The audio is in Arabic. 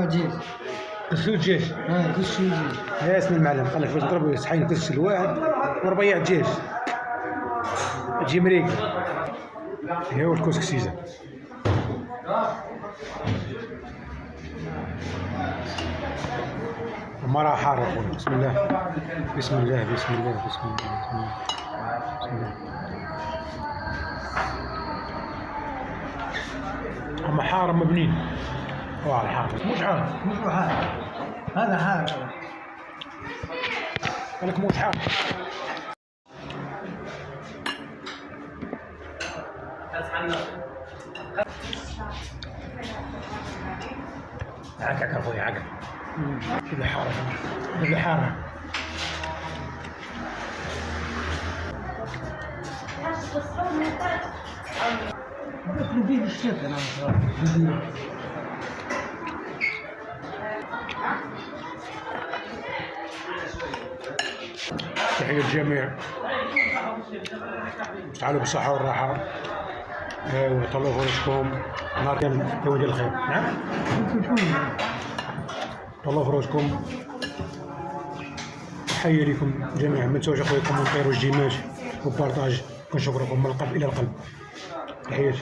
الدجاج. كسو الدجاج. كسو الدجاج. يا اسم المعلم قال لك باش نضرب صحين كسو الواحد وربيع دجاج تجي مريقة. هي هو الكسكسيزة. المرأة حارة خويا. بسم الله بسم الله بسم الله بسم الله بسم الله بسم الله. أما حارة مبنين. واه الحارة مش حار. هذا حار. قال لك موش حار. عاك اخويا عاك. كذا حارة كذا حارة. دخلوا بيه الشكل انا تحية للجميع. تعالوا بالصحة والراحة. وطلعوا فرشكم نهار كامل جو ديال الخير. نعم. طلعوا فرشكم. تحية لكم جميعا. ما تنساوش اخويا كومونتير وجيمات وبارطاج. كنشكركم من القلب الى القلب. تحياتي.